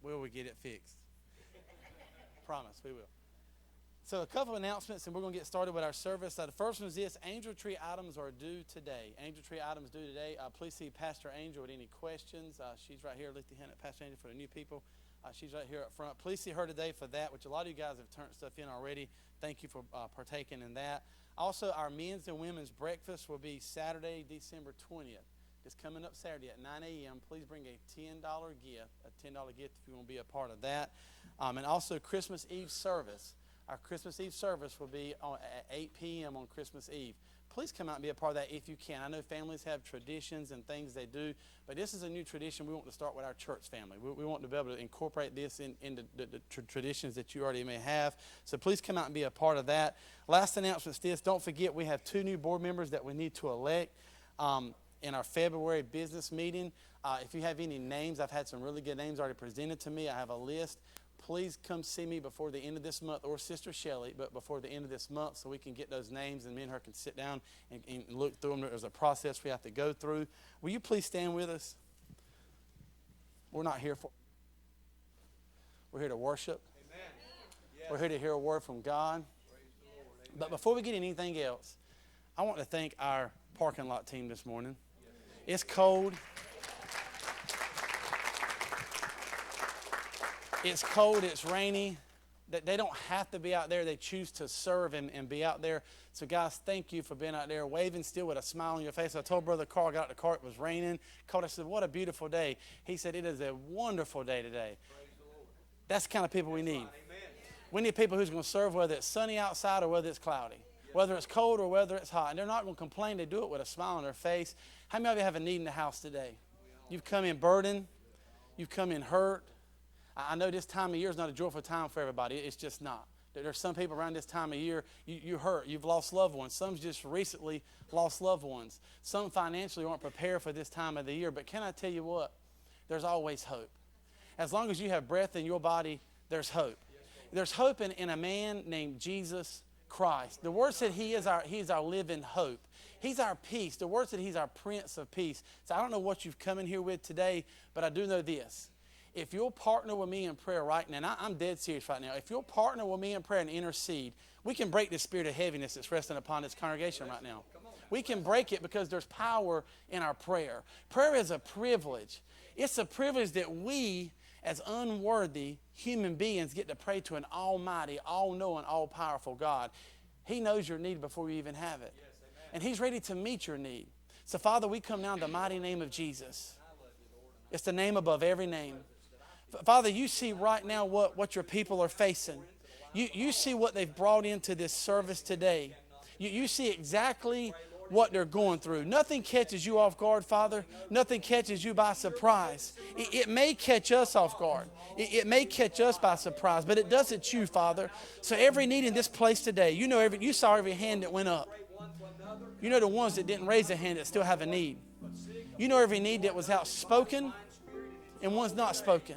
Will we get it fixed? Promise, we will. So a couple of announcements, and we're going to get started with our service. The first one is this: Angel Tree items are due today. Angel Tree items due today. Please see Pastor Angel with any questions. She's right here. Lift your hand at Pastor Angel for the new people. She's right here up front. Please see her today for that, which a lot of you guys have turned stuff in already. Thank you for partaking in that. Also, our men's and women's breakfast will be Saturday, December 20th. It's coming up Saturday at 9 a.m. Please bring a $10 gift, if you want to be a part of that. And also Christmas Eve service. Our Christmas Eve service will be at 8 p.m. on Christmas Eve. Please come out and be a part of that if you can. I know families have traditions and things they do, but this is a new tradition we want to start with our church family. We want to be able to incorporate this into the traditions that you already may have. So please come out and be a part of that. Last announcement is this: don't forget we have 2 new board members that we need to elect in our February business meeting. If you have any names, I've had some really good names already presented to me. I have a list. Please come see me before the end of this month, or Sister Shelley, but before the end of this month, so we can get those names, and me and her can sit down and look through them. There's a process we have to go through. Will you please stand with us? We're not here for... We're here to worship. Amen. Yes. We're here to hear a word from God. But before we get anything else, I want to thank our parking lot team this morning. It's cold. It's cold, it's rainy. They don't have to be out there. They choose to serve and be out there. So, guys, thank you for being out there, waving still with a smile on your face. I told Brother Carl, I got out the car, it was raining. Called, I said, what a beautiful day. He said, it is a wonderful day today. That's the kind of people we need. We need people who's going to serve whether it's sunny outside or whether it's cloudy, whether it's cold or whether it's hot. And they're not going to complain. They do it with a smile on their face. How many of you have a need in the house today? You've come in burdened. You've come in hurt. I know this time of year is not a joyful time for everybody. It's just not. There's some people around this time of year, you hurt. You've lost loved ones. Some just recently lost loved ones. Some financially aren't prepared for this time of the year. But can I tell you what? There's always hope. As long as you have breath in your body, there's hope. There's hope in a man named Jesus Christ. The Word said He is our living hope. He's our peace. The Word said He's our Prince of Peace. So I don't know what you've come in here with today, but I do know this. If you'll partner with me in prayer right now, and I'm dead serious right now, if you'll partner with me in prayer and intercede, we can break the spirit of heaviness that's resting upon this congregation right now. We can break it because there's power in our prayer. Prayer is a privilege. It's a privilege that we, as unworthy human beings, get to pray to an almighty, all-knowing, all-powerful God. He knows your need before you even have it. And He's ready to meet your need. So, Father, we come now in the mighty name of Jesus. It's the name above every name. Father, you see right now what your people are facing. You see what they've brought into this service today. You see exactly what they're going through. Nothing catches you off guard, Father. Nothing catches you by surprise. It may catch us off guard. It may catch us by surprise, but it doesn't you, Father. So every need in this place today, you saw every hand that went up. You know the ones that didn't raise a hand that still have a need. You know every need that was outspoken and one's not spoken.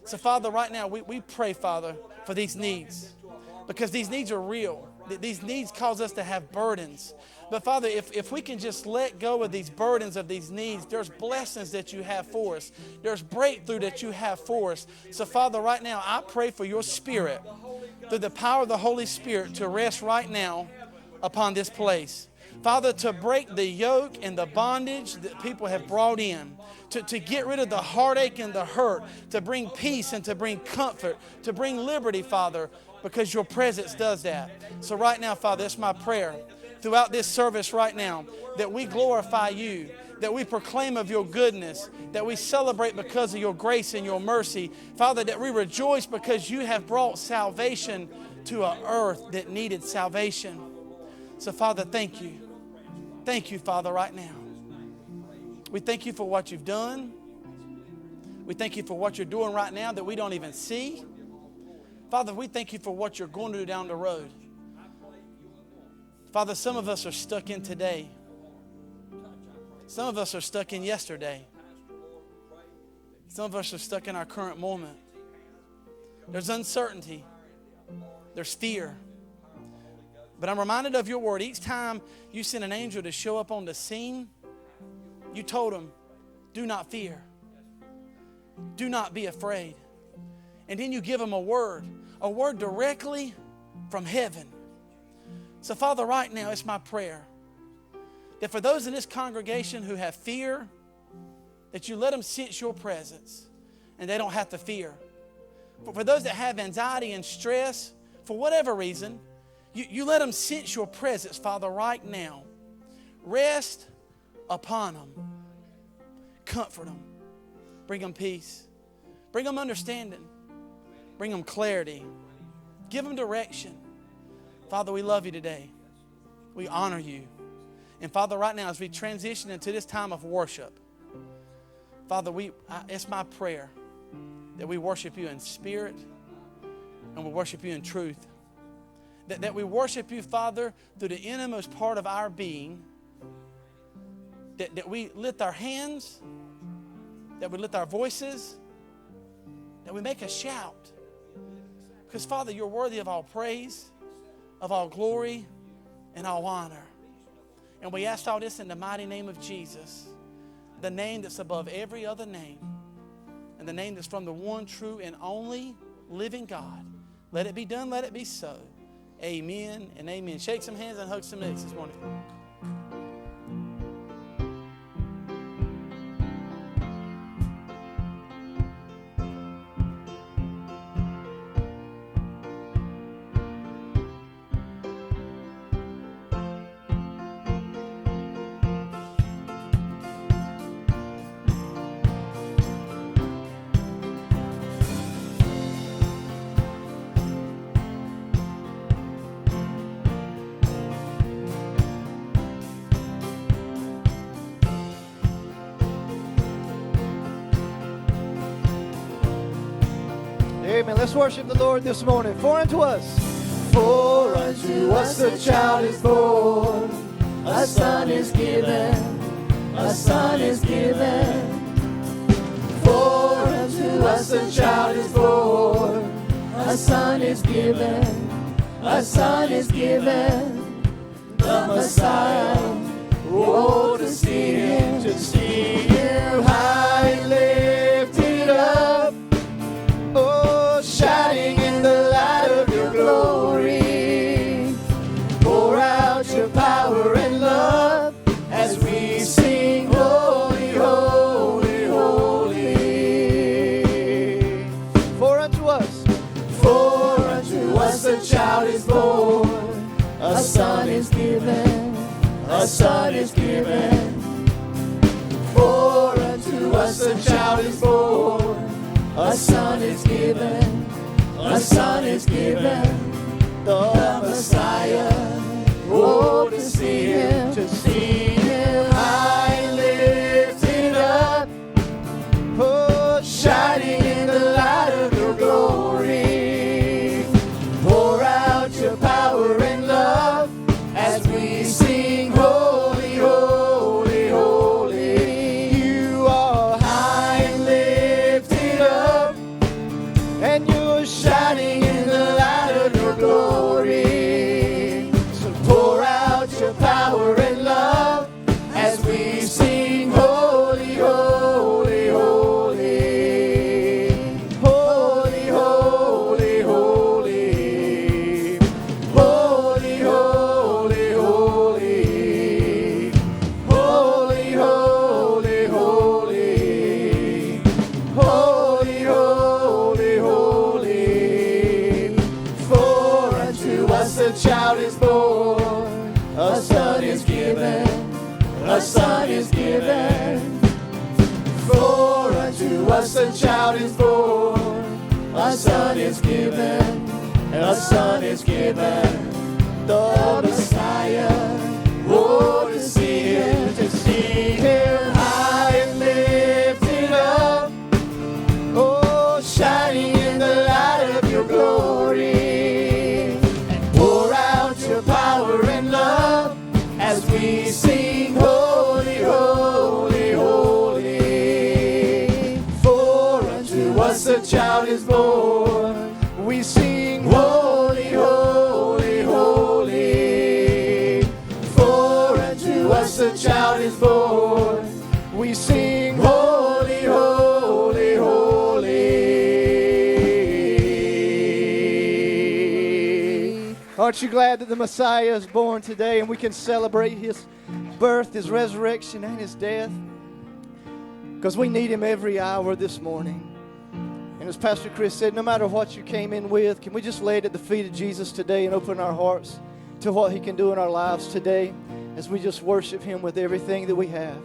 So, Father, right now, we pray, Father, for these needs. Because these needs are real. These needs cause us to have burdens. But, Father, if we can just let go of these burdens of these needs, there's blessings that you have for us. There's breakthrough that you have for us. So, Father, right now, I pray for your Spirit, through the power of the Holy Spirit, to rest right now upon this place. Father, to break the yoke and the bondage that people have brought in, to get rid of the heartache and the hurt, to bring peace and to bring comfort, to bring liberty, Father, because your presence does that. So right now, Father, that's my prayer throughout this service right now, that we glorify you, that we proclaim of your goodness, that we celebrate because of your grace and your mercy. Father, that we rejoice because you have brought salvation to an earth that needed salvation. So, Father, thank you. Thank you, Father, right now. We thank you for what you've done. We thank you for what you're doing right now that we don't even see. Father, we thank you for what you're going to do down the road. Father, some of us are stuck in today. Some of us are stuck in yesterday. Some of us are stuck in our current moment. There's uncertainty. There's fear. But I'm reminded of your word. Each time you sent an angel to show up on the scene, you told him, do not fear. Do not be afraid. And then you give them a word directly from heaven. So, Father, right now, it's my prayer that for those in this congregation who have fear, that you let them sense your presence and they don't have to fear. For those that have anxiety and stress, for whatever reason, you let them sense your presence, Father, right now. Rest upon them. Comfort them. Bring them peace. Bring them understanding. Bring them clarity. Give them direction. Father, we love you today. We honor you. And Father, right now as we transition into this time of worship, Father, it's my prayer that we worship you in spirit and we worship you in truth. That we worship you, Father, through the innermost part of our being. That we lift our hands, that we lift our voices, that we make a shout. Because, Father, you're worthy of all praise, of all glory, and all honor. And we ask all this in the mighty name of Jesus, the name that's above every other name, and the name that's from the one true and only living God. Let it be done, let it be so. Amen and amen. Shake some hands and hug some necks this morning. Amen. Let's worship the Lord this morning. For unto us a child is born, a son is given, a son is given. For unto us a child is born, a son is given, a son is given. The Messiah, oh, to see him high lifted up. Oh, shining in the light of your glory. Pour out your power and love as we sing, holy, holy, holy. For unto us a child is born, a son is given, a son is given. For unto us a child is born, a son is given, a son is given. The Messiah, oh, to see him high lifted up. Oh, shining in the light of your glory. Pour out your power and love as we sing, holy, holy, holy. You are high lifted up, and you're shining in the light of your glory. So pour out your power and love as we sing, holy, holy, holy. Holy, holy, holy. Holy, holy, holy. Holy, holy, holy. Holy, holy, holy. For unto us a child is born, a son is given, a son is given. For unto us a child is born, a son is given, a son is given. The Messiah, oh, to see him high and lifted up. Oh, shining in the light of your glory. And pour out your power and love as we sing, holy, holy, holy. For unto us a child is born. We sing, holy, holy, holy. For unto us a child is born. We sing, holy, holy, holy. Aren't you glad that the Messiah is born today and we can celebrate His birth, His resurrection, and His death? Because we need Him every hour this morning. And as Pastor Chris said, no matter what you came in with, can we just lay it at the feet of Jesus today and open our hearts to what He can do in our lives today as we just worship Him with everything that we have.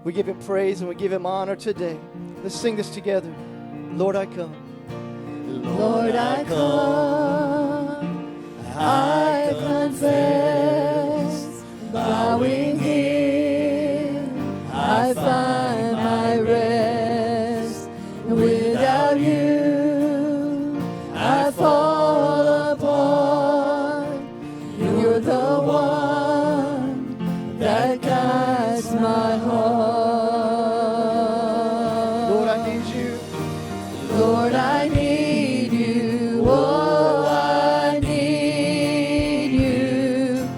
We give Him praise and we give Him honor today. Let's sing this together. Lord, I come. Lord, I come, I confess, bowing here, I find my rest. Without you, I fall apart. You're the one that guides my heart. Lord, I need you. Lord, I need you. Oh, I need you.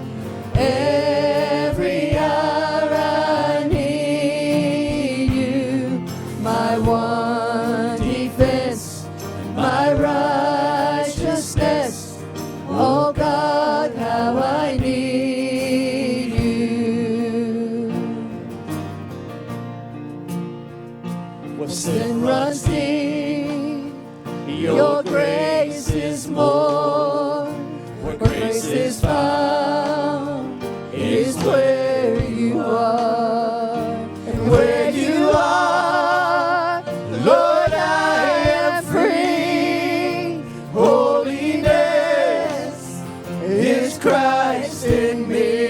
Every hour I need you. My one defense, my righteousness. Oh God, how I need you. Well, Sin runs deep, your grace is more. Where grace is found is where you are. And where you are, Lord, I am free. Holiness is Christ in me.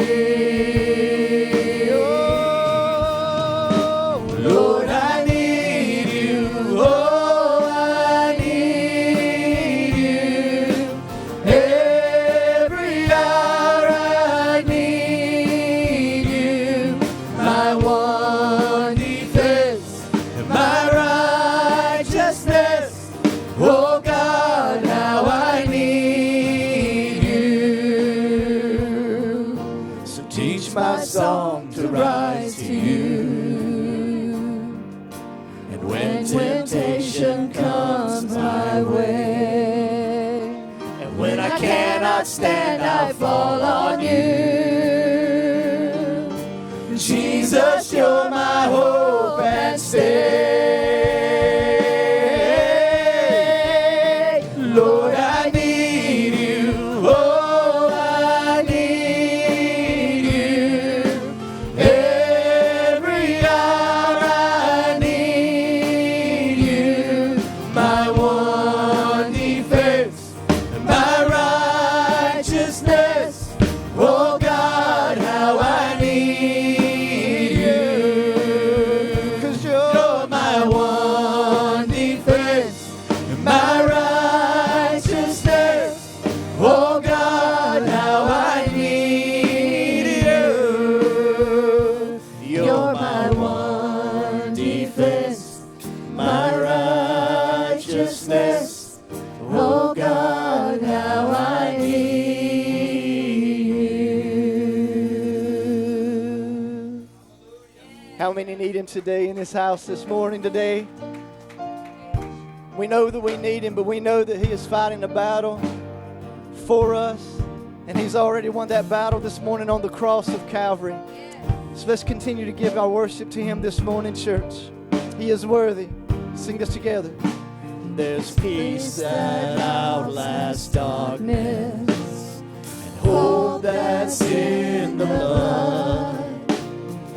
Oh, Lord, I need you. Oh, I need you. Every hour I need you. My one defense, my righteousness. Oh God, how I need you. So teach my song to rise to you. And when temptation comes my way, and when I cannot stand, I fall on you. Jesus, you're my hope and stay. Lord, I need you. Oh, I need you. Every hour I need you. My one defense, my righteousness. Oh God, how I need you. 'Cause you're my one defense, my righteousness. Oh God, how I need you. You're my one defense, my righteousness. Oh God, how I need you. How many need Him today in this house this morning today? We know that we need Him, but we know that He is fighting a battle for us. And He's already won that battle this morning on the cross of Calvary. So let's continue to give our worship to Him this morning, church. He is worthy. Sing this together. There's peace that outlasts darkness, hope that's in the blood.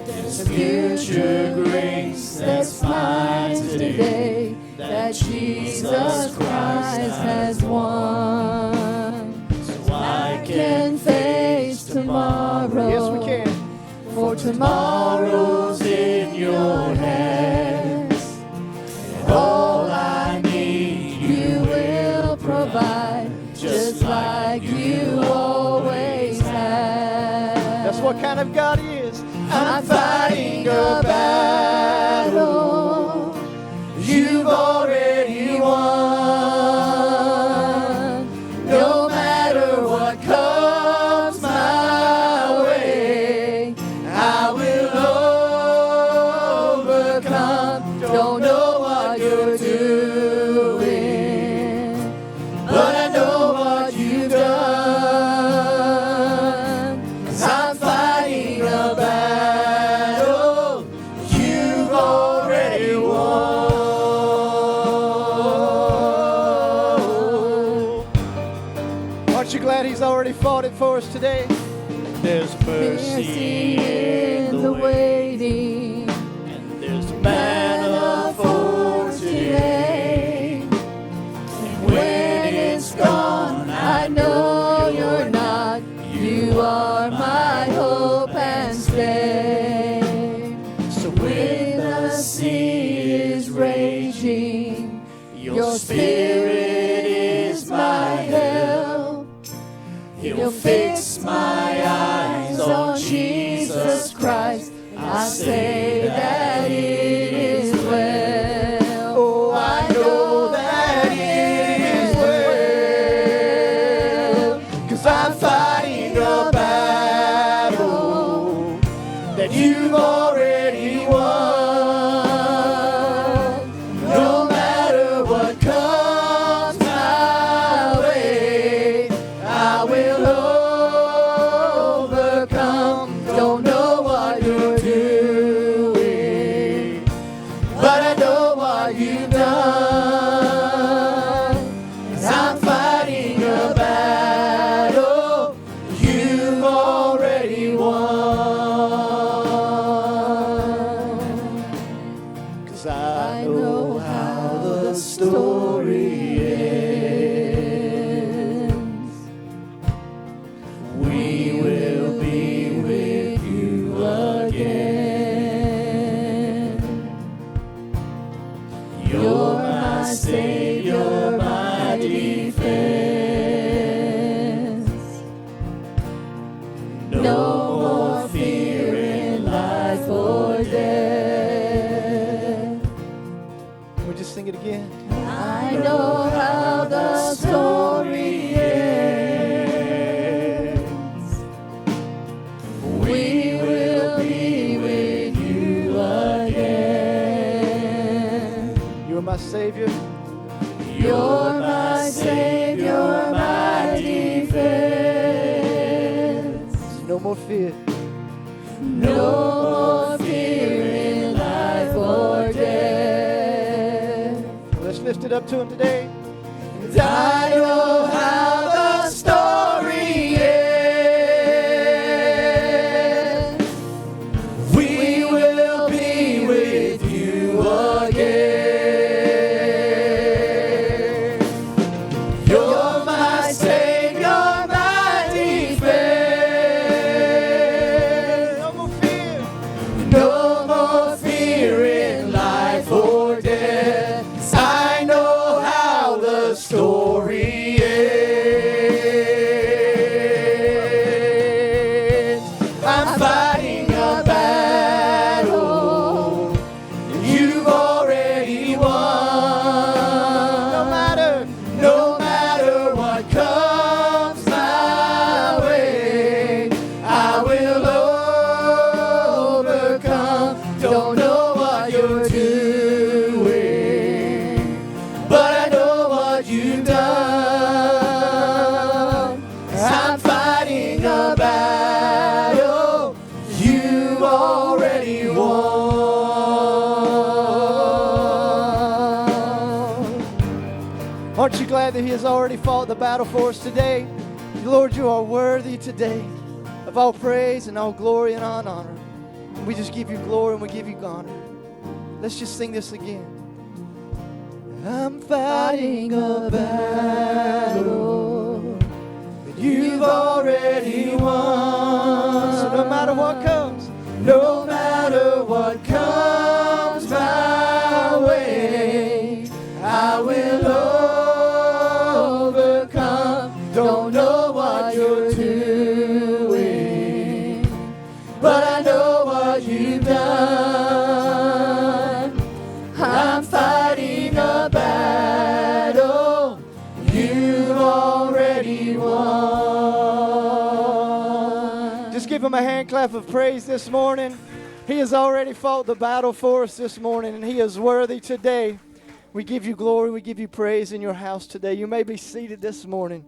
There's future grace that's mine today, that Jesus Christ has won. So I can face tomorrow. Yes, we can. For tomorrow's in your hands. And all I need you will provide, just like you always have. That's what kind of God He is. I'm fighting a battle you've already won. No matter what comes my way, I will for us today. There's mercy in the waiting, and there's manna for today. And when it's gone, I know you're not. You are my hope and stay. So when the sea is raging, your spirit is my help. He'll fix my eyes on Jesus Christ. I say that it is well. Oh, I know that it is well. 'Cause I'm fighting a battle that you've already won. No matter what comes my way, I will overcome. Don't know what you're doing, but I know what you've done. And I'm fighting a battle you've already won. 'Cause I know how the story ends. We will be with you again. You're my Savior, my defense. No more fear in life or death. Can we just sing it again? I know how the story ends. We will be with you again. You're my Savior. You're my Savior, my defense. No more fear. No more fear in life or death. Let's lift it up to Him today. And I know how the story ends. We will be with you again. You're my Savior, my defense. No more fear. No more fear in life or death. I know how the story ends. I'm fighting a battle you've already won. No matter what comes my way, I will overcome. Don't know what you're doing, but I know what you've done. I'm fighting a battle you've already won. Aren't you glad that He has already fought the battle for us today? Lord, you are worthy today of all praise and all glory and all honor. We just give you glory and we give you honor. Let's just sing this again. I'm fighting a battle that you've already won. So no matter what comes, no matter what comes my way, I will overcome. Don't know what you're doing, but I know what you've done. I'm fighting a battle you've already won. Just give Him a hand clap of praise this morning. He has already fought the battle for us this morning, and He is worthy today. We give you glory, we give you praise in your house today. You may be seated this morning.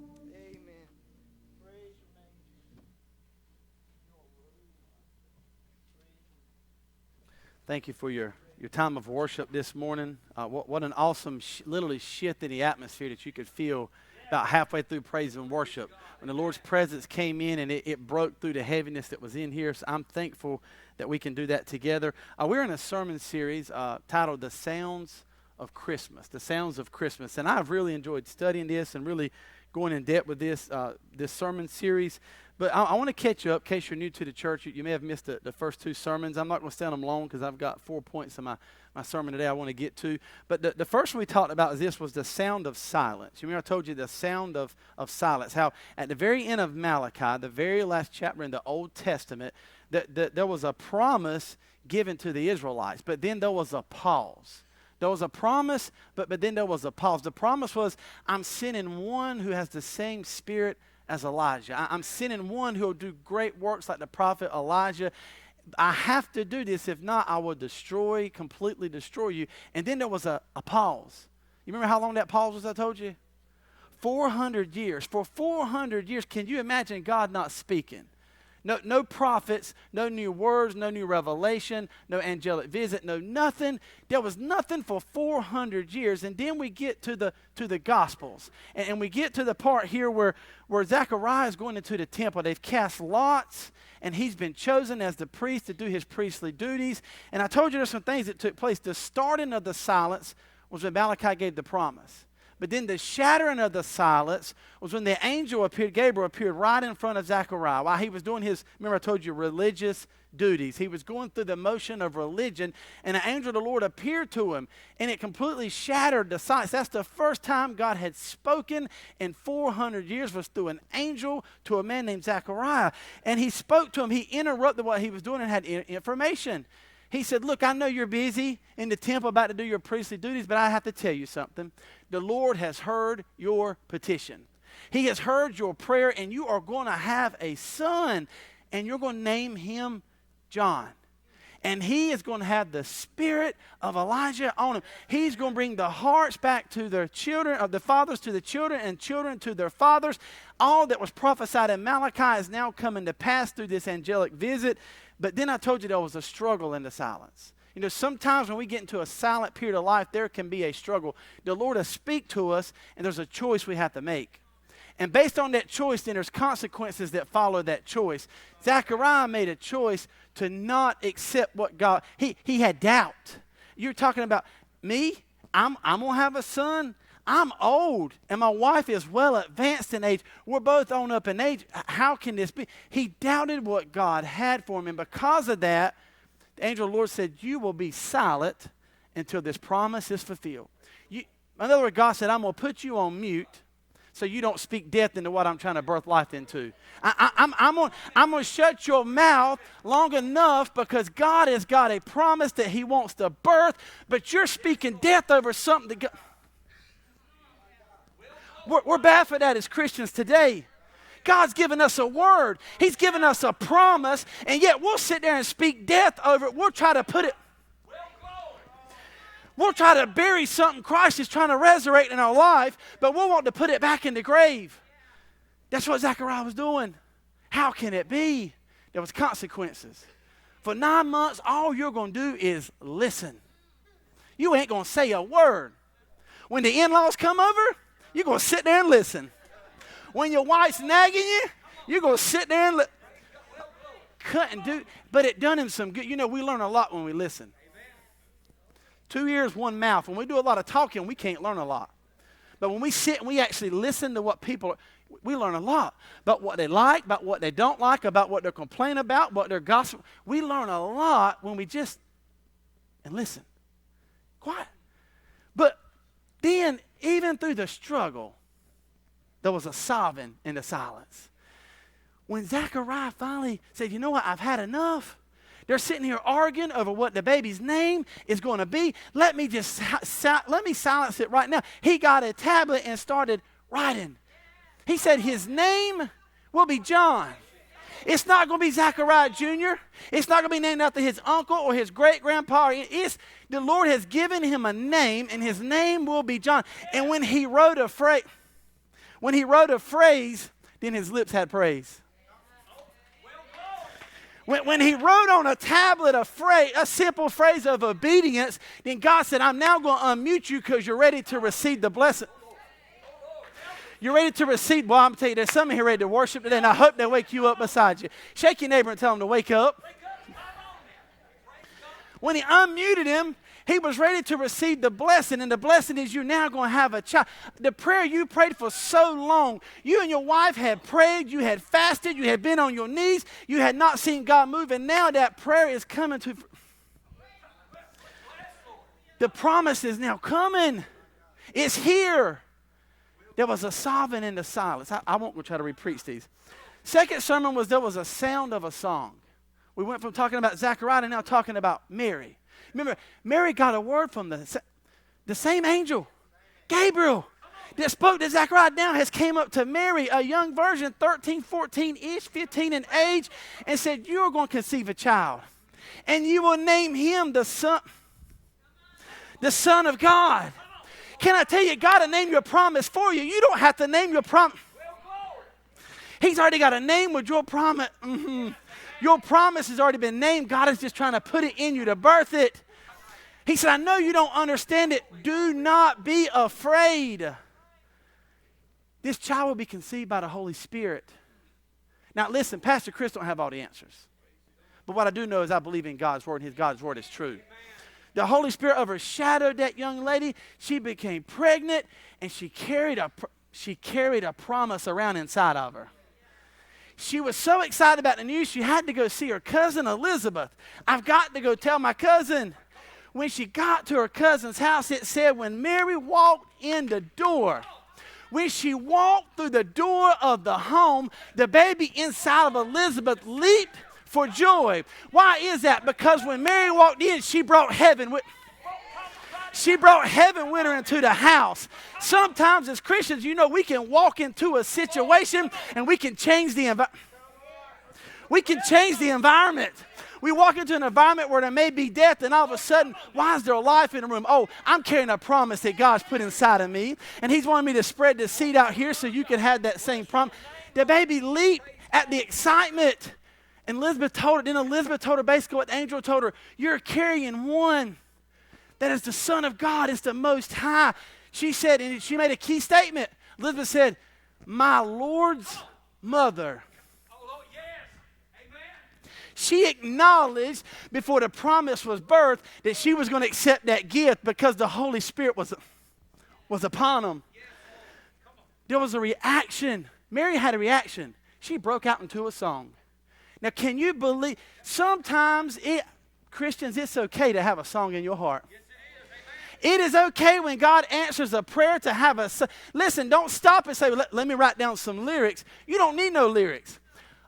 Thank you for your time of worship this morning. What an awesome, literally shifted the atmosphere that you could feel about halfway through praise and worship, when the Lord's presence came in and it broke through the heaviness that was in here. So I'm thankful that we can do that together. We're in a sermon series titled The Sounds of Christmas, The Sounds of Christmas. And I've really enjoyed studying this and really going in depth with this sermon series. But I want to catch you up in case you're new to the church. You may have missed the first two sermons. I'm not going to stay on them long because I've got 4 points in my sermon today I want to get to. But the first one we talked about was the sound of silence. You remember I told you the sound of silence, how at the very end of Malachi, the very last chapter in the Old Testament, there was a promise given to the Israelites, but then there was a pause. There was a promise, but then there was a pause. The promise was, I'm sending one who has the same spirit as Elijah. I'm sending one who will do great works like the prophet Elijah. I have to do this. If not, I will completely destroy you. And then there was a pause. You remember how long that pause was I told you? 400 years. For 400 years, can you imagine God not speaking? No prophets, no new words, no new revelation, no angelic visit, no nothing. There was nothing for 400 years. And then we get to the Gospels. And we get to the part here where Zechariah is going into the temple. They've cast lots, and he's been chosen as the priest to do his priestly duties. And I told you there's some things that took place. The starting of the silence was when Malachi gave the promise. But then the shattering of the silence was when the angel appeared, Gabriel appeared right in front of Zechariah while he was doing his, remember I told you, religious duties. He was going through the motion of religion, and the angel of the Lord appeared to him, and it completely shattered the silence. That's the first time God had spoken in 400 years was through an angel to a man named Zechariah. And he spoke to him. He interrupted what he was doing and had information. He said, look, I know you're busy in the temple about to do your priestly duties, but I have to tell you something. The Lord has heard your petition. He has heard your prayer, and you are going to have a son, and you're going to name him John. And he is going to have the spirit of Elijah on him. He's going to bring the hearts back to their children, of the fathers to the children, and children to their fathers. All that was prophesied in Malachi is now coming to pass through this angelic visit. But then I told you there was a struggle in the silence. You know, sometimes when we get into a silent period of life, there can be a struggle. The Lord will speak to us, and there's a choice we have to make. And based on that choice, then there's consequences that follow that choice. Zechariah made a choice to not accept what God, he had doubt. You're talking about me? I'm going to have a son. I'm old, and my wife is well advanced in age. We're both on up in age. How can this be? He doubted what God had for him, and because of that, the angel of the Lord said, you will be silent until this promise is fulfilled. In other words, God said, I'm going to put you on mute so you don't speak death into what I'm trying to birth life into. I'm going to shut your mouth long enough because God has got a promise that he wants to birth, but you're speaking death over something that God... We're bad for that as Christians today. God's given us a word. He's given us a promise, and yet we'll sit there and speak death over it. We'll try to put it... We'll try to bury something Christ is trying to resurrect in our life, but we'll want to put it back in the grave. That's what Zechariah was doing. How can it be? There was consequences. For 9 months, all you're going to do is listen. You ain't going to say a word. When the in-laws come over, you're going to sit there and listen. When your wife's nagging you, you're going to sit there and cut and do. But it done him some good. You know, we learn a lot when we listen. 2 ears, one mouth. When we do a lot of talking, we can't learn a lot. But when we sit and we actually listen to what people, we learn a lot. About what they like, about what they don't like, about what they're complaining about, what they're gossiping. We learn a lot when we just and listen. Quiet. But then, even through the struggle, there was a sobbing in the silence. When Zechariah finally said, you know what, I've had enough. They're sitting here arguing over what the baby's name is going to be. Let me silence it right now. He got a tablet and started writing. He said his name will be John. It's not going to be Zechariah Jr. It's not going to be named after his uncle or his great-grandpa. The Lord has given him a name, and his name will be John. And when he wrote a phrase, then his lips had praise. When he wrote on a tablet a simple phrase of obedience, then God said, I'm now going to unmute you because you're ready to receive the blessing. You're ready to receive. Well, I'm going to tell you, there's some here ready to worship today, and I hope they wake you up beside you. Shake your neighbor and tell him to wake up. When he unmuted him, he was ready to receive the blessing, and the blessing is you're now going to have a child. The prayer you prayed for so long, you and your wife had prayed, you had fasted, you had been on your knees, you had not seen God move, and now that prayer is coming to. The promise is now coming. It's here. There was a sobbing in the silence. I won't go try to re-preach these. Second sermon was there was a sound of a song. We went from talking about Zechariah to now talking about Mary. Remember, Mary got a word from the same angel, Gabriel, that spoke to Zechariah now has came up to Mary, a young virgin, 13, 14-ish, 15 in age, and said, you're going to conceive a child, and you will name him the Son of God. Can I tell you, God will name your promise for you. You don't have to name your promise. He's already got a name with your promise. Your promise has already been named. God is just trying to put it in you to birth it. He said, I know you don't understand it. Do not be afraid. This child will be conceived by the Holy Spirit. Now listen, Pastor Chris don't have all the answers. But what I do know is I believe in God's word, and God's word is true. The Holy Spirit overshadowed that young lady. She became pregnant, and she carried a promise around inside of her. She was so excited about the news, she had to go see her cousin Elizabeth. I've got to go tell my cousin. When she got to her cousin's house, it said when Mary walked in the door, when she walked through the door of the home, the baby inside of Elizabeth leaped for joy. Why is that? Because when Mary walked in, she brought heaven with her into the house. Sometimes as Christians, you know, we can walk into a situation and we can change the environment. We walk into an environment where there may be death, and all of a sudden, why is there life in the room? Oh, I'm carrying a promise that God's put inside of me, and he's wanting me to spread the seed out here so you can have that same promise. The baby leaped at the excitement. And Elizabeth told her basically what the angel told her, you're carrying one that is the Son of God, is the Most High. She said, and she made a key statement. Elizabeth said, my Lord's mother. Oh, yes. Amen. She acknowledged before the promise was birthed that she was going to accept that gift because the Holy Spirit was upon them. There was a reaction. Mary had a reaction. She broke out into a song. Now, can you believe, sometimes, Christians, it's okay to have a song in your heart. Yes, it is. Amen. It is okay when God answers a prayer to have a song. Listen, don't stop and say, let me write down some lyrics. You don't need no lyrics.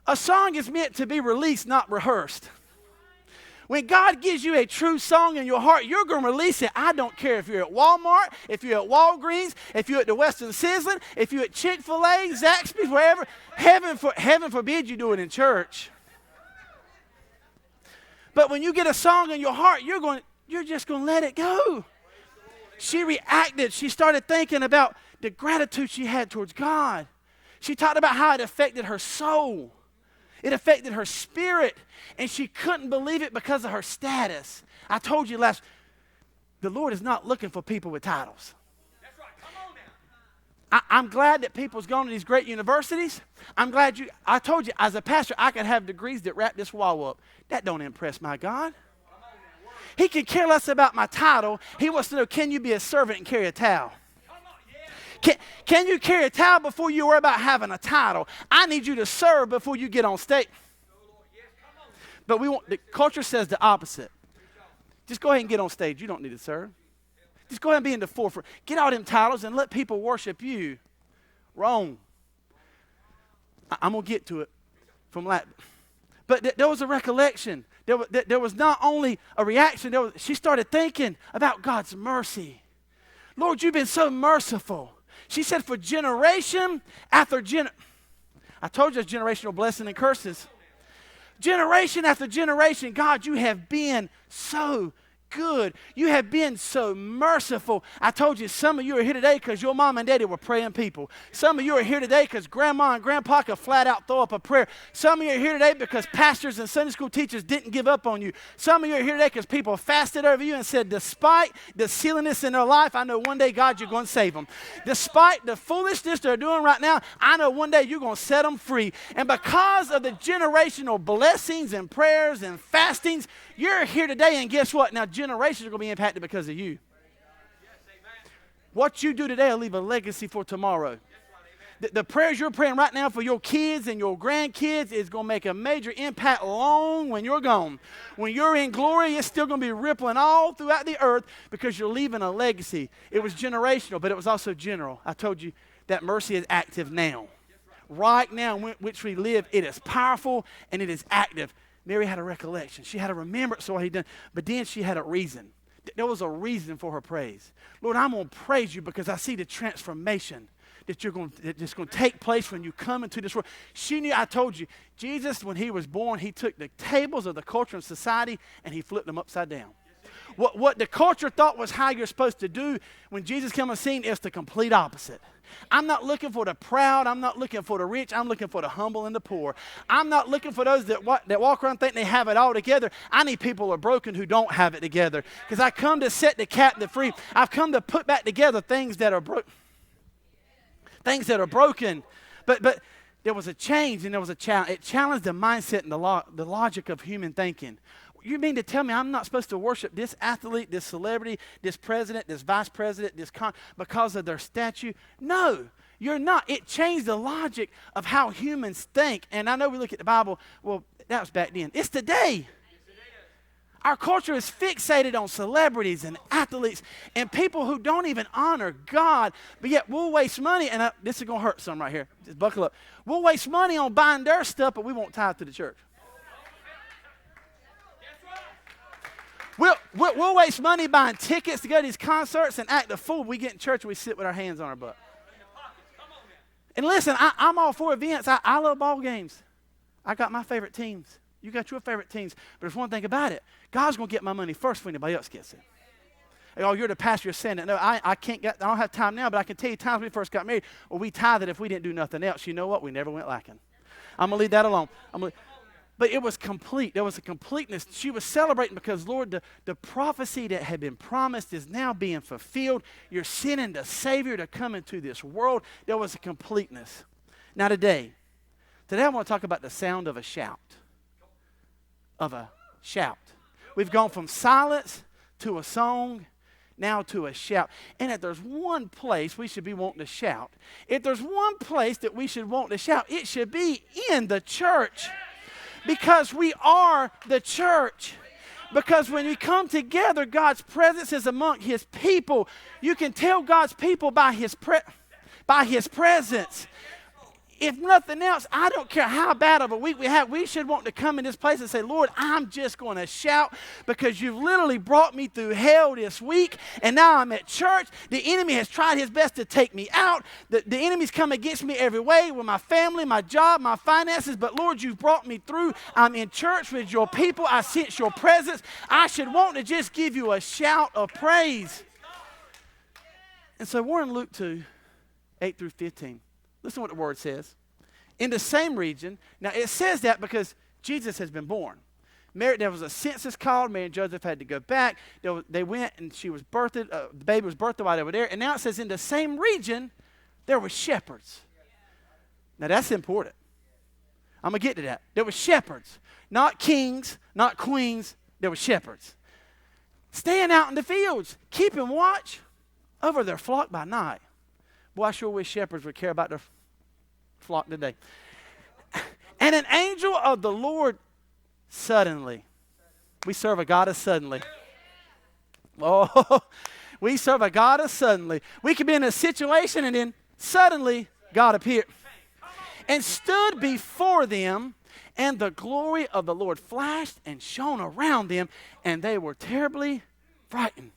A song is meant to be released, not rehearsed. When God gives you a true song in your heart, you're going to release it. I don't care if you're at Walmart, if you're at Walgreens, if you're at the Western Sizzling, if you're at Chick-fil-A, Zaxby's, wherever. Heaven forbid you do it in church. But when you get a song in your heart, you're just going to let it go. She reacted. She started thinking about the gratitude she had towards God. She talked about how it affected her soul. It affected her spirit. And she couldn't believe it because of her status. I told you the Lord is not looking for people with titles. That's right. Come on now. I'm glad that people's gone to these great universities. I told you, as a pastor, I could have degrees that wrap this wall up. That don't impress my God. He can care less about my title. He wants to know, can you be a servant and carry a towel? Can you carry a towel before you worry about having a title? I need you to serve before you get on stage. But the culture says the opposite. Just go ahead and get on stage. You don't need to serve. Just go ahead and be in the forefront. Get all them titles and let people worship you. Wrong. I'm going to get to it from Latin. But there was a recollection. There was not only a reaction. She started thinking about God's mercy. Lord, you've been so merciful. She said for generation after generation. I told you it's generational blessing and curses. Generation after generation, God, you have been so good. You have been so merciful. I told you some of you are here today because your mom and daddy were praying people. Some of you are here today because grandma and grandpa could flat out throw up a prayer. Some of you are here today because pastors and Sunday school teachers didn't give up on you. Some of you are here today because people fasted over you and said, despite the silliness in their life, I know one day, God, you're going to save them. Despite the foolishness they're doing right now, I know one day you're going to set them free. And because of the generational blessings and prayers and fastings, you're here today, and guess what? Now, generations are going to be impacted because of you. What you do today will leave a legacy for tomorrow. The prayers you're praying right now for your kids and your grandkids is going to make a major impact long when you're gone. When you're in glory, it's still going to be rippling all throughout the earth because you're leaving a legacy. It was generational, but it was also general. I told you that mercy is active now. Right now in which we live, it is powerful and it is active. Mary had a recollection. She had a remembrance of what he'd done, but then she had a reason. There was a reason for her praise. Lord, I'm going to praise you because I see the transformation that's going to take place when you come into this world. She knew, I told you, Jesus, when he was born, he took the tables of the culture and society and he flipped them upside down. What the culture thought was how you're supposed to do, when Jesus came on the scene, is the complete opposite. I'm not looking for the proud. I'm not looking for the rich. I'm looking for the humble and the poor. I'm not looking for those that walk around thinking they have it all together. I need people who are broken who don't have it together, because I come to set the captive free. I've come to put back together things that are broken. Things that are broken. But there was a change and there was a challenge. It challenged the mindset and the logic of human thinking. You mean to tell me I'm not supposed to worship this athlete, this celebrity, this president, this vice president, because of their statue? No, you're not. It changed the logic of how humans think. And I know we look at the Bible, well, that was back then. It's today. Our culture is fixated on celebrities and athletes and people who don't even honor God, but yet we'll waste money, and this is going to hurt some right here. Just buckle up. We'll waste money on buying their stuff, but we won't tithe to the church. We'll waste money buying tickets to go to these concerts and act a fool. We get in church and we sit with our hands on our butt. And listen, I'm all for events. I love ball games. I got my favorite teams. You got your favorite teams. But there's one thing about it. God's going to get my money first before anybody else gets it. Oh, you're the pastor, you're saying that. No, I don't have time now, but I can tell you times when we first got married, well, we tithed if we didn't do nothing else. You know what? We never went lacking. I'm going to leave that alone. But it was complete. There was a completeness. She was celebrating because, Lord, the prophecy that had been promised is now being fulfilled. You're sending the Savior to come into this world. There was a completeness. Now today I want to talk about the sound of a shout. Of a shout. We've gone from silence to a song, now to a shout. And if there's one place we should be wanting to shout, if there's one place that we should want to shout, it should be in the church. Because we are the church. Because when we come together, God's presence is among his people. You can tell God's people by his presence. If nothing else, I don't care how bad of a week we have, we should want to come in this place and say, Lord, I'm just going to shout because you've literally brought me through hell this week, and now I'm at church. The enemy has tried his best to take me out. The enemy's come against me every way with my family, my job, my finances, but Lord, you've brought me through. I'm in church with your people. I sense your presence. I should want to just give you a shout of praise. And so we're in Luke 2, 8 through 15. Listen to what the word says. In the same region, now it says that because Jesus has been born. There was a census called. Mary and Joseph had to go back. They went and she was birthed. The baby was birthed while they were there. And now it says in the same region, there were shepherds. Now that's important. I'm going to get to that. There were shepherds. Not kings, not queens. There were shepherds. Staying out in the fields, keeping watch over their flock by night. Boy, I sure wish shepherds would care about their flock today. And an angel of the Lord suddenly. We serve a God of suddenly. Oh, we serve a God of suddenly. We could be in a situation and then suddenly God appeared and stood before them, and the glory of the Lord flashed and shone around them, and they were terribly frightened.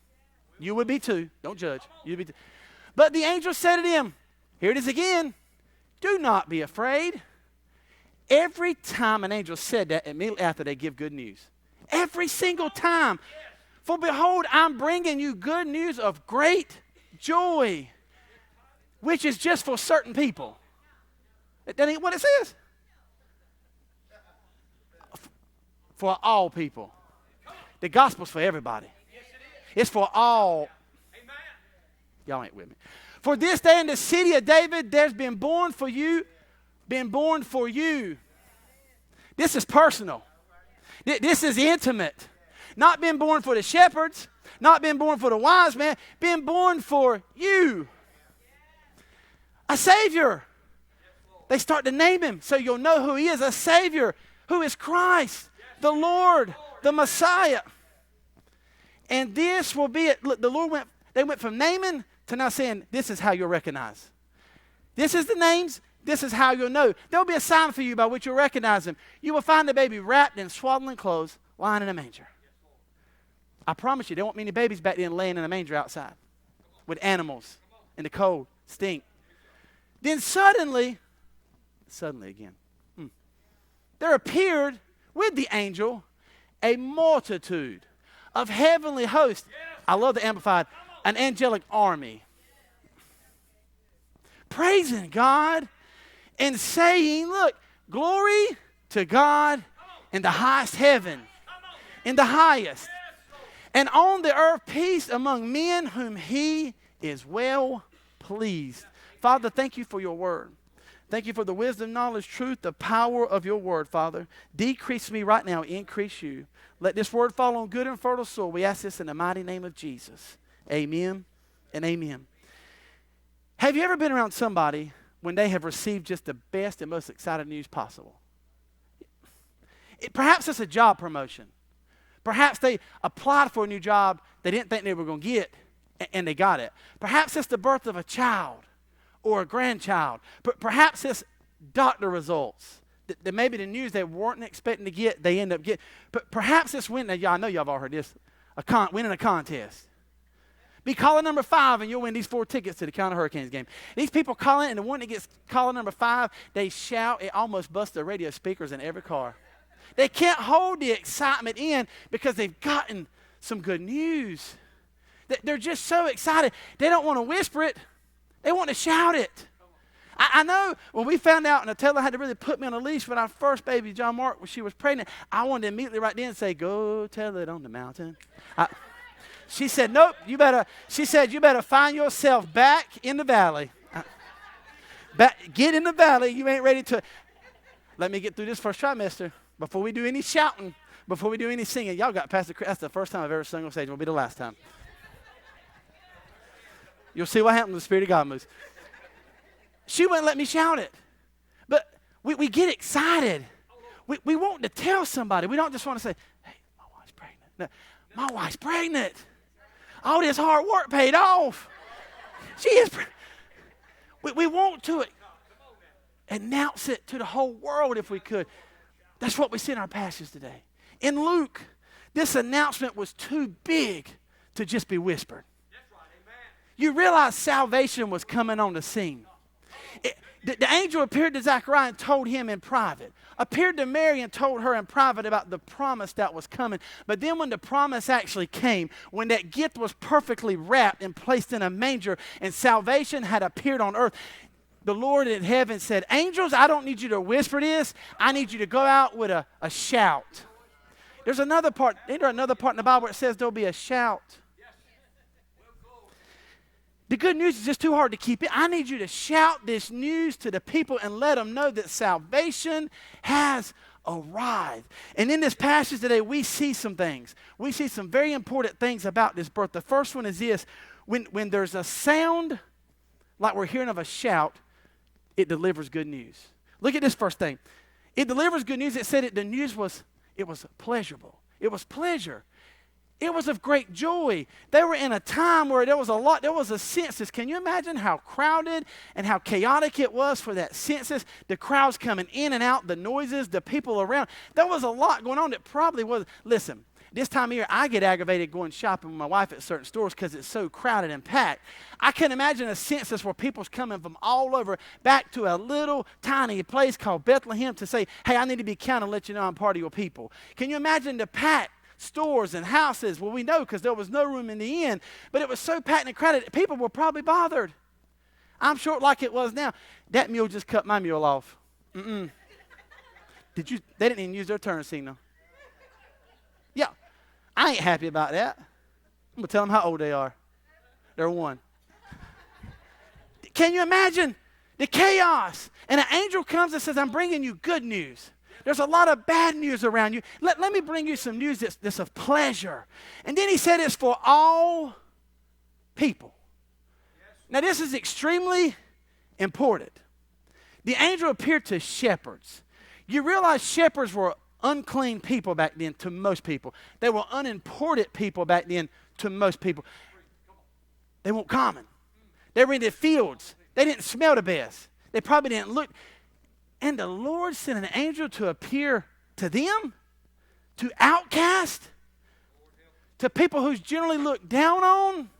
You would be too. Don't judge. You'd be too. But the angel said to them, here it is again, do not be afraid. Every time an angel said that, immediately after they give good news. Every single time. For behold, I'm bringing you good news of great joy, which is just for certain people. That ain't what it says. For all people. The gospel's for everybody. It's for all. Y'all ain't with me. For this day in the city of David, there's been born for you. This is personal. This is intimate. Not been born for the shepherds. Not been born for the wise man. Been born for you. A Savior. They start to name him so you'll know who he is. A Savior who is Christ, the Lord, the Messiah. And this will be it. Look, they went from naming to now saying, this is how you'll recognize. This is the names. This is how you'll know. There'll be a sign for you by which you'll recognize him. You will find the baby wrapped in swaddling clothes, lying in a manger. I promise you, there won't be any babies back then laying in a manger outside with animals in the cold, stink. Then suddenly again, there appeared with the angel a multitude of heavenly hosts. I love the Amplified, an angelic army. Praising God and saying, look, glory to God in the highest heaven, in the highest. And on the earth, peace among men whom he is well pleased. Father, thank you for your word. Thank you for the wisdom, knowledge, truth, the power of your word, Father. Decrease me right now, increase you. Let this word fall on good and fertile soil. We ask this in the mighty name of Jesus. Amen and amen. Have you ever been around somebody when they have received just the best and most exciting news possible? Perhaps it's a job promotion. Perhaps they applied for a new job they didn't think they were going to get, and they got it. Perhaps it's the birth of a child or a grandchild. Perhaps it's doctor results. That maybe the news they weren't expecting to get, they end up getting. But perhaps it's winning. I know y'all have all heard this. Winning a contest. Be caller number 5 and you'll win these 4 tickets to the Carolina Hurricanes game. These people call in, and the one that gets caller number 5, they shout. It almost busts the radio speakers in every car. They can't hold the excitement in because they've gotten some good news. They're just so excited. They don't want to whisper it. They want to shout it. I know when we found out, and Nutella had to really put me on a leash when our first baby, John Mark, when she was pregnant, I wanted to immediately right then say, go tell it on the mountain. She said, nope, you better find yourself back in the valley. Get in the valley. You ain't ready to. Let me get through this first trimester before we do any shouting, before we do any singing. Y'all got past that's the first time I've ever sung on stage. It will be the last time. You'll see what happens when the Spirit of God moves. She wouldn't let me shout it. But we get excited. We want to tell somebody. We don't just want to say, hey, my wife's pregnant. No, my wife's pregnant. All this hard work paid off. She is pregnant. We want to announce it to the whole world if we could. That's what we see in our passage today. In Luke, this announcement was too big to just be whispered. You realize salvation was coming on the scene. The angel appeared to Zechariah and told him in private. Appeared to Mary and told her in private about the promise that was coming. But then when the promise actually came, when that gift was perfectly wrapped and placed in a manger and salvation had appeared on earth, the Lord in heaven said, angels, I don't need you to whisper this. I need you to go out with a shout. There's another part in the Bible where it says there'll be a shout. The good news is just too hard to keep it. I need you to shout this news to the people and let them know that salvation has arrived. And in this passage today, we see some things. We see some very important things about this birth. The first one is this. When there's a sound, like we're hearing of a shout, it delivers good news. Look at this first thing. It delivers good news. It said the news was pleasurable. It was pleasure. It was of great joy. They were in a time where there was a census. Can you imagine how crowded and how chaotic it was for that census? The crowds coming in and out, the noises, the people around. There was a lot going on that probably was. Listen, this time of year, I get aggravated going shopping with my wife at certain stores because it's so crowded and packed. I can imagine a census where people's coming from all over back to a little tiny place called Bethlehem to say, hey, I need to be counted and let you know I'm part of your people. Can you imagine the packed stores and houses. Well, we know because there was no room in the inn, but it was so packed and crowded, people were probably bothered. I'm sure like it was now. That mule just cut my mule off. They didn't even use their turn signal. Yeah, I ain't happy about that. I'm going to tell them how old they are. They're 1. Can you imagine the chaos? And an angel comes and says, I'm bringing you good news. There's a lot of bad news around you. Let me bring you some news that's of pleasure. And then he said it's for all people. Now this is extremely important. The angel appeared to shepherds. You realize shepherds were unclean people back then to most people. They were unimportant people back then to most people. They weren't common. They were in the fields. They didn't smell the best. They probably didn't look. And the Lord sent an angel to appear to them, to outcasts, to people who's generally looked down on.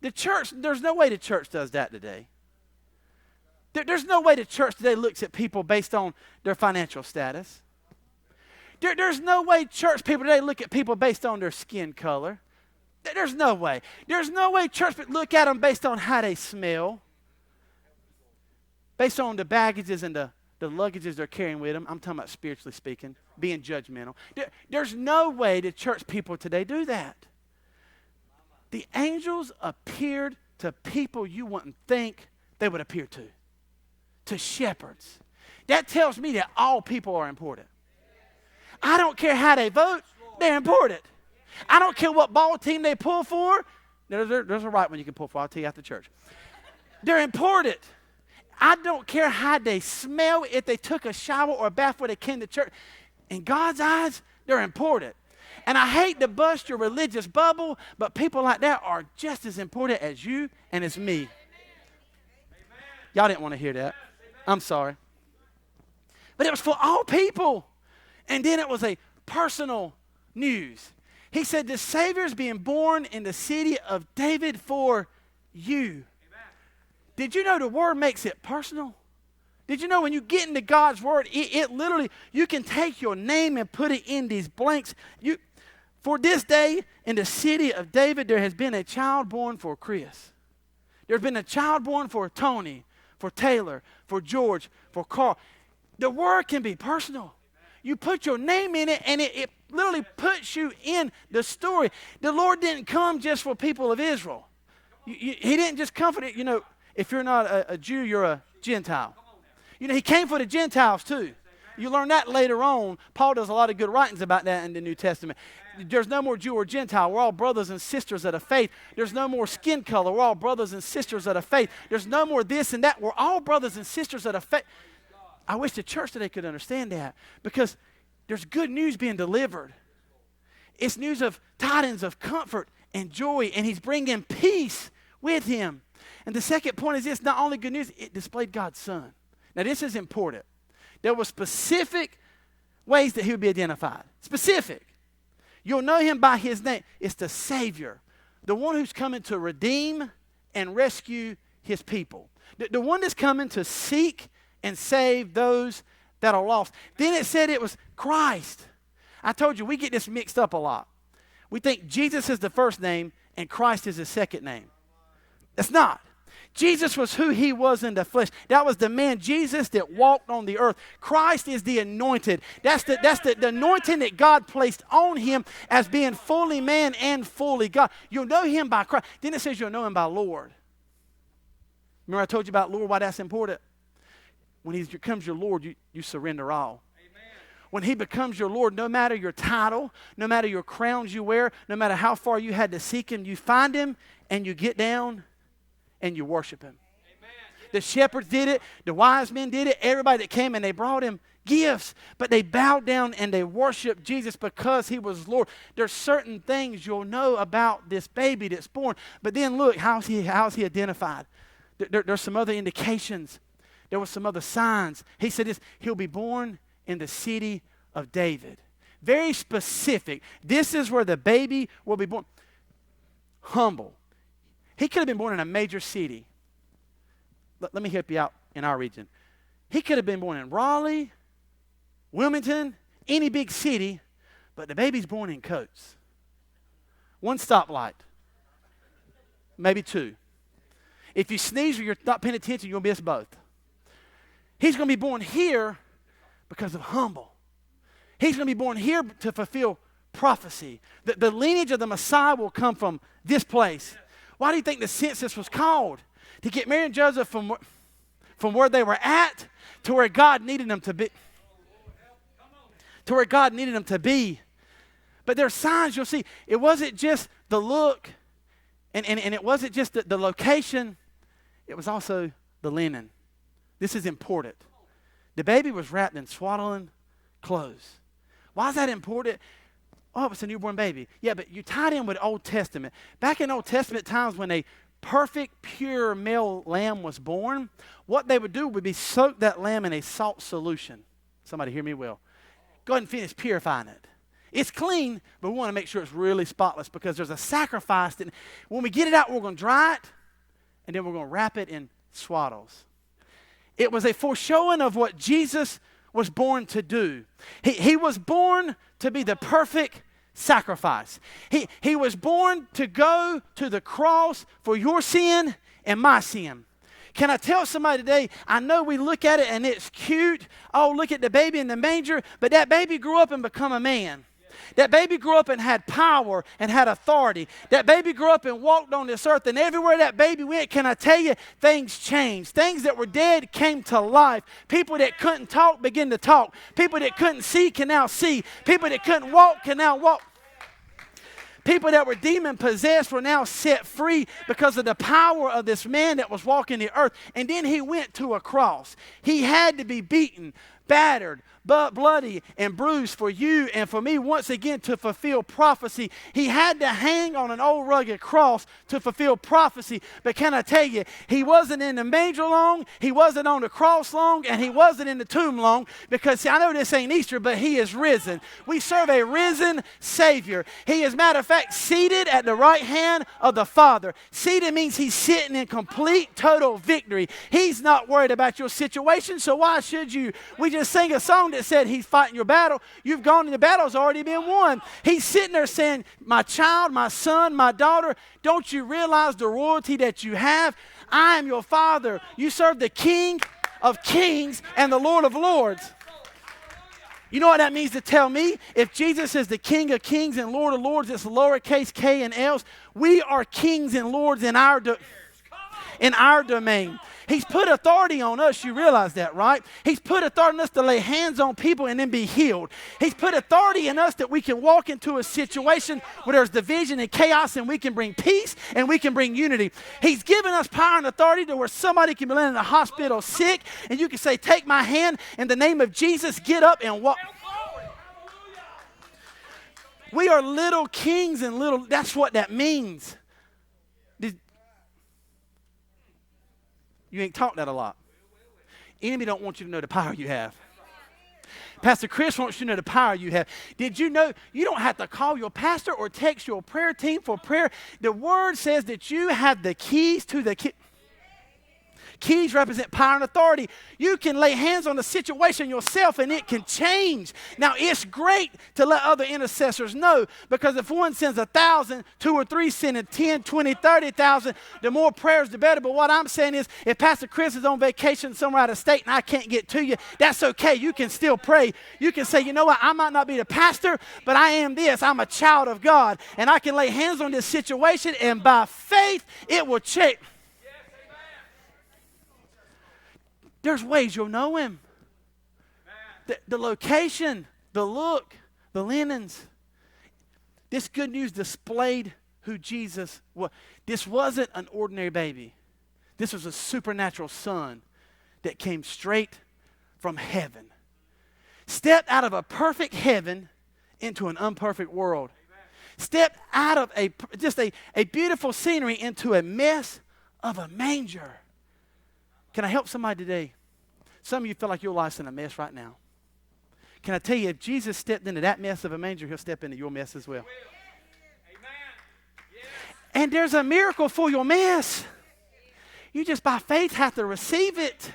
The church, there's no way the church does that today. There's no way the church today looks at people based on their financial status. There's no way church people today look at people based on their skin color. There's no way. There's no way church people look at them based on how they smell, based on the baggages and the luggages they're carrying with them. I'm talking about spiritually speaking, being judgmental. There's no way the church people today do that. The angels appeared to people you wouldn't think they would appear to shepherds. That tells me that all people are important. I don't care how they vote, they're important. I don't care what ball team they pull for. There's a right one you can pull for. I'll tell you after church. They're important. I don't care how they smell, if they took a shower or a bath before they came to church. In God's eyes, they're important. And I hate to bust your religious bubble, but people like that are just as important as you and as me. Y'all didn't want to hear that. I'm sorry. But it was for all people. And then it was a personal news. He said, the Savior is being born in the city of David for you. Amen. Did you know the word makes it personal? Did you know when you get into God's word, it literally, you can take your name and put it in these blanks. For this day in the city of David, there has been a child born for Chris. There's been a child born for Tony, for Taylor, for George, for Carl. The word can be personal. You put your name in it, and it literally puts you in the story. The Lord didn't come just for people of Israel. He didn't just come for it. You know, if you're not a Jew, you're a Gentile. You know, he came for the Gentiles too. You learn that later on. Paul does a lot of good writings about that in the New Testament. There's no more Jew or Gentile. We're all brothers and sisters of the faith. There's no more skin color. We're all brothers and sisters of the faith. There's no more this and that. We're all brothers and sisters of the faith. I wish the church today could understand that, because there's good news being delivered. It's news of tidings of comfort and joy, and he's bringing peace with him. And the second point is this: not only good news, it displayed God's Son. Now this is important. There were specific ways that he would be identified. Specific. You'll know him by his name. It's the Savior, the one who's coming to redeem and rescue his people. The one that's coming to seek and save those that are lost. Then it said it was Christ. I told you, we get this mixed up a lot. We think Jesus is the first name and Christ is the second name. That's not. Jesus was who he was in the flesh. That was the man Jesus that walked on the earth. Christ is the anointed. That's the anointing that God placed on him as being fully man and fully God. You'll know him by Christ. Then it says you'll know him by Lord. Remember I told you about Lord, why that's important? When he becomes your Lord, you surrender all. Amen. When he becomes your Lord, no matter your title, no matter your crowns you wear, no matter how far you had to seek him, you find him and you get down and you worship him. Amen. The shepherds did it. The wise men did it. Everybody that came and they brought him gifts. But they bowed down and they worshiped Jesus because he was Lord. There's certain things you'll know about this baby that's born. But then look, how's he identified? There's some other indications. There were some other signs. He said this: he'll be born in the city of David. Very specific. This is where the baby will be born. Humble. He could have been born in a major city. Let me help you out in our region. He could have been born in Raleigh, Wilmington, any big city, But the baby's born in coats. One stoplight, maybe two. If you sneeze or you're not paying attention, you'll miss both. He's going to be born here because of humble. He's going to be born here to fulfill prophecy. The lineage of the Messiah will come from this place. Why do you think the census was called? To get Mary and Joseph from where they were at to where God needed them to be. To where God needed them to be. But there are signs you'll see. It wasn't just the look, and it wasn't just the location. It was also the linen. This is important. The baby was wrapped in swaddling clothes. Why is that important? Oh, it's a newborn baby. Yeah, but you tied in with Old Testament. Back in Old Testament times when a perfect, pure male lamb was born, what they would do would be soak that lamb in a salt solution. Somebody hear me well. Go ahead and finish purifying it. It's clean, but we want to make sure it's really spotless because there's a sacrifice that when we get it out, we're going to dry it, and then we're going to wrap it in swaddles. It was a foreshowing of what Jesus was born to do. He was born to be the perfect sacrifice. He was born to go to the cross for your sin and my sin. Can I tell somebody today, I know we look at it and it's cute. Oh, look at the baby in the manger. But that baby grew up and become a man. That baby grew up and had power and had authority. That baby grew up and walked on this earth. And everywhere that baby went, can I tell you, things changed. Things that were dead came to life. People that couldn't talk began to talk. People that couldn't see can now see. People that couldn't walk can now walk. People that were demon-possessed were now set free because of the power of this man that was walking the earth. And then he went to a cross. He had to be beaten, battered, bloody, and bruised for you and for me once again to fulfill prophecy. He had to hang on an old rugged cross to fulfill prophecy. But can I tell you, he wasn't in the manger long, he wasn't on the cross long, and he wasn't in the tomb long because, see, I know this ain't Easter, but he is risen. We serve a risen Savior. He is, matter of fact, seated at the right hand of the Father. Seated means he's sitting in complete, total victory. He's not worried about your situation, so why should you? We just sang a song that said he's fighting your battle. You've gone and the battle's already been won. He's sitting there saying, my child, my son, my daughter, don't you realize the royalty that you have? I am your Father. You serve the King of Kings and the Lord of Lords. You know what that means to tell me? If Jesus is the King of Kings and Lord of Lords, it's lowercase k and l's. We are kings and lords in our domain. He's put authority on us. You realize that, right? He's put authority on us to lay hands on people and then be healed. He's put authority in us that we can walk into a situation where there's division and chaos and we can bring peace and we can bring unity. He's given us power and authority to where somebody can be laying in the hospital sick and you can say, take my hand in the name of Jesus, get up and walk. We are little kings and little, that's what that means. You ain't taught that a lot. Enemy don't want you to know the power you have. Pastor Chris wants you to know the power you have. Did you know you don't have to call your pastor or text your prayer team for prayer? The word says that you have the keys to the key. Keys represent power and authority. You can lay hands on the situation yourself and it can change. Now, it's great to let other intercessors know because if one sends 1,000, 2 or 3 send 10, 20, 30,000, the more prayers, the better. But what I'm saying is if Pastor Chris is on vacation somewhere out of state and I can't get to you, that's okay. You can still pray. You can say, you know what, I might not be the pastor, but I am this. I'm a child of God. And I can lay hands on this situation and by faith, it will change. There's ways you'll know him. The location, the look, the linens. This good news displayed who Jesus was. This wasn't an ordinary baby. This was a supernatural son that came straight from heaven. Stepped out of a perfect heaven into an imperfect world. Stepped out of a beautiful scenery into a mess of a manger. Can I help somebody today? Some of you feel like your life's in a mess right now. Can I tell you, if Jesus stepped into that mess of a manger, he'll step into your mess as well. Amen. Yes. And there's a miracle for your mess. You just by faith have to receive it.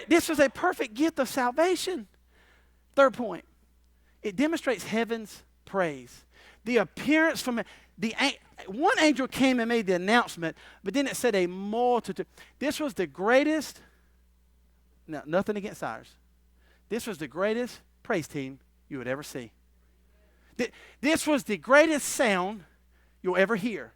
This is a perfect gift of salvation. Third point, it demonstrates heaven's praise. The appearance from one angel came and made the announcement, but then it said a multitude. This was the greatest, now nothing against ours. This was the greatest praise team you would ever see. This was the greatest sound you'll ever hear.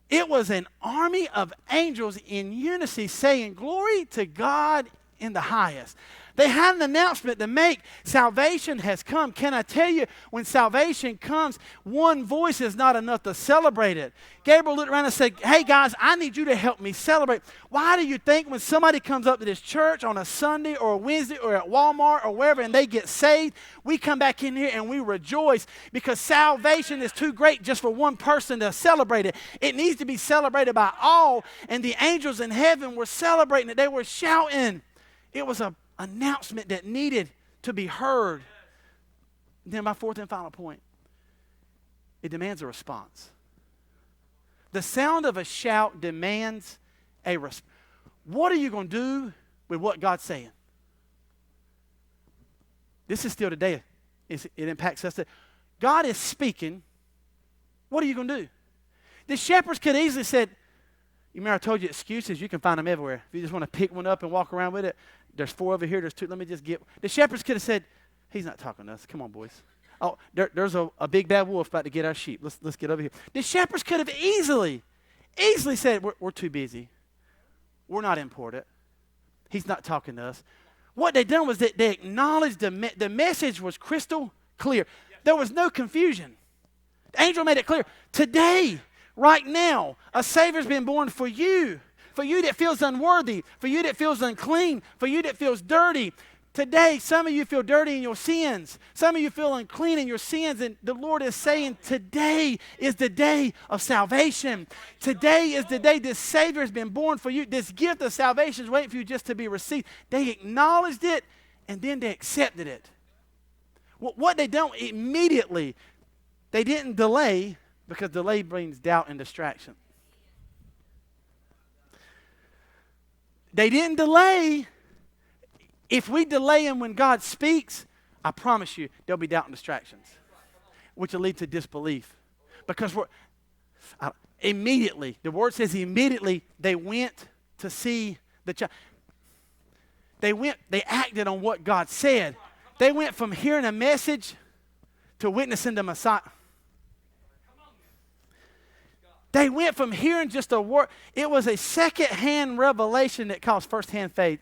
It was an army of angels in unity saying, glory to God in the highest. They had an announcement to make. Salvation has come. Can I tell you, when salvation comes, one voice is not enough to celebrate it. Gabriel looked around and said, hey guys, I need you to help me celebrate. Why do you think when somebody comes up to this church on a Sunday or a Wednesday or at Walmart or wherever and they get saved, we come back in here and we rejoice because salvation is too great just for one person to celebrate it. It needs to be celebrated by all, and the angels in heaven were celebrating it. They were shouting. It was an announcement that needed to be heard. Then my fourth and final point, it demands a response. The sound of a shout demands a response. What are you going to do with what God's saying? This is still today. It impacts us. God is speaking. What are you going to do? The shepherds could have easily said, you remember I told you excuses, you can find them everywhere. If you just want to pick one up and walk around with it, there's 4 over here, there's 2, let me just get. The shepherds could have said, he's not talking to us, come on boys. Oh, there's a big bad wolf about to get our sheep. Let's get over here. The shepherds could have easily said, we're too busy. We're not important. He's not talking to us. What they done was that they acknowledged the message was crystal clear. There was no confusion. The angel made it clear. Today, right now, a Savior's been born for you that feels unworthy, for you that feels unclean, for you that feels dirty. Today, some of you feel dirty in your sins. Some of you feel unclean in your sins, and the Lord is saying, today is the day of salvation. Today is the day this Savior has been born for you. This gift of salvation is waiting for you just to be received. They acknowledged it, and then they accepted it. What they done immediately, they didn't delay, because delay brings doubt and distraction. They didn't delay. If we delay him when God speaks, I promise you, there'll be doubt and distractions, which will lead to disbelief. Because immediately, the word says immediately they went to see the child. They acted on what God said. They went from hearing a message to witnessing the Messiah. They went from hearing just a word. It was a second-hand revelation that caused first-hand faith.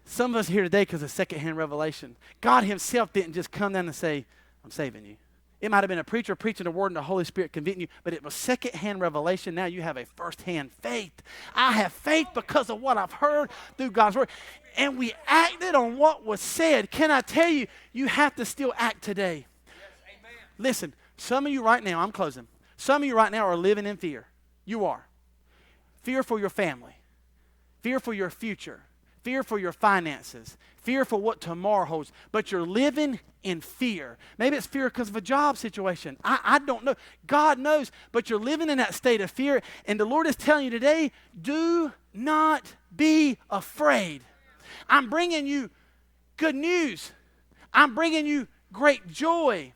Some of us are here today because of second-hand revelation. God himself didn't just come down and say, I'm saving you. It might have been a preacher preaching the word and the Holy Spirit convicting you, but it was second-hand revelation. Now you have a first-hand faith. I have faith because of what I've heard through God's word. And we acted on what was said. Can I tell you, you have to still act today. Yes, amen. Listen, some of you right now, I'm closing. Some of you right now are living in fear. You are. Fear for your family. Fear for your future. Fear for your finances. Fear for what tomorrow holds. But you're living in fear. Maybe it's fear because of a job situation. I don't know. God knows. But you're living in that state of fear. And the Lord is telling you today, do not be afraid. I'm bringing you good news. I'm bringing you great joy.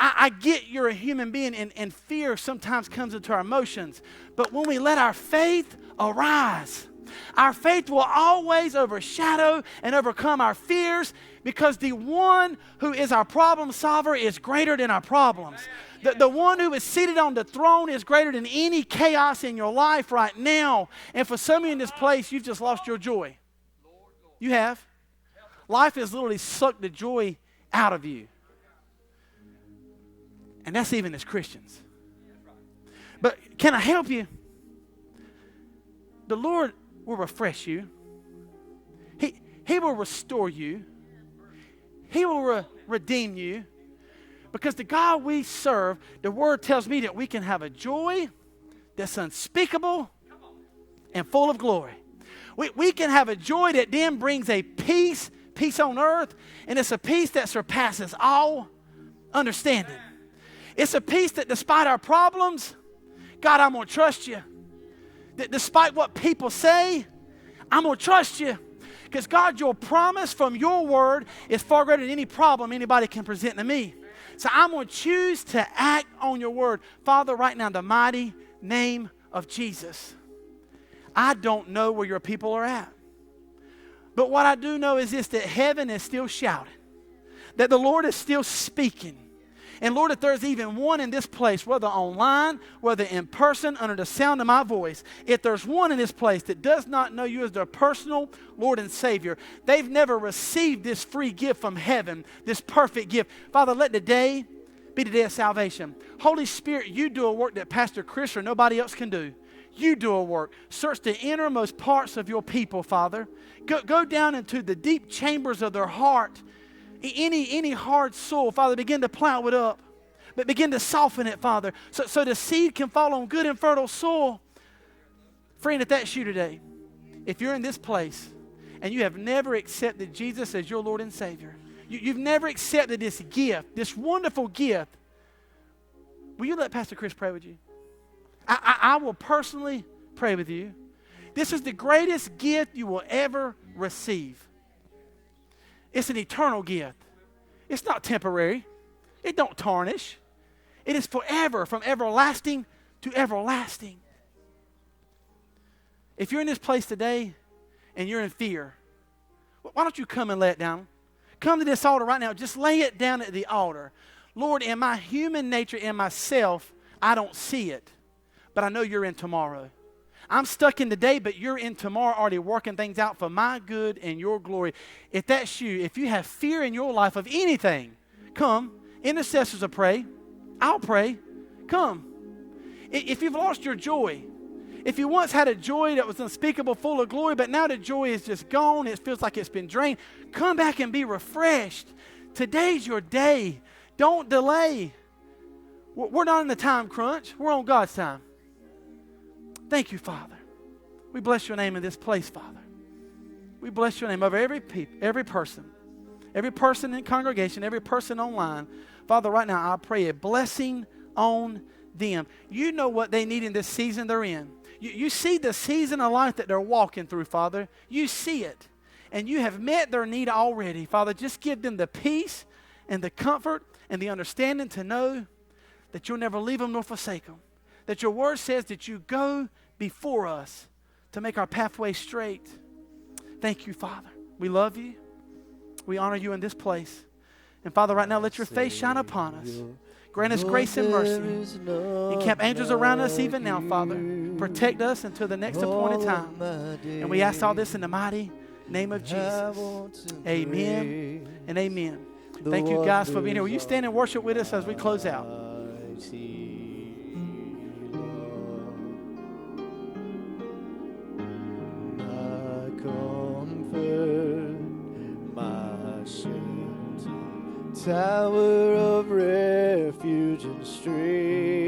I get you're a human being, and fear sometimes comes into our emotions. But when we let our faith arise, our faith will always overshadow and overcome our fears, because the one who is our problem solver is greater than our problems. The one who is seated on the throne is greater than any chaos in your life right now. And for some of you in this place, you've just lost your joy. You have. Life has literally sucked the joy out of you. And that's even as Christians. But can I help you? The Lord will refresh you. He will restore you. He will redeem you. Because the God we serve, the Word tells me that we can have a joy that's unspeakable and full of glory. We can have a joy that then brings a peace on earth, and it's a peace that surpasses all understanding. It's a peace that despite our problems, God, I'm going to trust you. That despite what people say, I'm going to trust you. Because God, your promise from your word is far greater than any problem anybody can present to me. So I'm going to choose to act on your word. Father, right now, in the mighty name of Jesus, I don't know where your people are at. But what I do know is this, that heaven is still shouting, that the Lord is still speaking. And Lord, if there's even one in this place, whether online, whether in person, under the sound of my voice, if there's one in this place that does not know you as their personal Lord and Savior, they've never received this free gift from heaven, this perfect gift. Father, let today be the day of salvation. Holy Spirit, you do a work that Pastor Chris or nobody else can do. You do a work. Search the innermost parts of your people, Father. Go down into the deep chambers of their heart. Any hard soul, Father, begin to plow it up. But begin to soften it, Father, so the seed can fall on good and fertile soil. Friend, if that's you today, if you're in this place and you have never accepted Jesus as your Lord and Savior, you've never accepted this gift, this wonderful gift, will you let Pastor Chris pray with you? I will personally pray with you. This is the greatest gift you will ever receive. It's an eternal gift. It's not temporary. It don't tarnish. It is forever, from everlasting to everlasting. If you're in this place today and you're in fear, why don't you come and lay it down? Come to this altar right now. Just lay it down at the altar. Lord, in my human nature, in myself, I don't see it. But I know you're in tomorrow. I'm stuck in today, but you're in tomorrow already working things out for my good and your glory. If that's you, if you have fear in your life of anything, come. Intercessors will pray. I'll pray. Come. If you've lost your joy, if you once had a joy that was unspeakable, full of glory, but now the joy is just gone, it feels like it's been drained, come back and be refreshed. Today's your day. Don't delay. We're not in the time crunch. We're on God's time. Thank you, Father. We bless your name in this place, Father. We bless your name over every person in congregation, every person online. Father, right now I pray a blessing on them. You know what they need in this season they're in. You see the season of life that they're walking through, Father. You see it. And you have met their need already. Father, just give them the peace and the comfort and the understanding to know that you'll never leave them nor forsake them. That your word says that you go before us to make our pathway straight. Thank you, Father. We love you. We honor you in this place. And Father, right now, let your face shine upon us. Grant us grace and mercy. Encamp angels around us even now, Father. Protect us until the next appointed time. And we ask all this in the mighty name of Jesus. Amen and amen. Thank you guys for being here. Will you stand and worship with us as we close out? Tower of refuge and strength.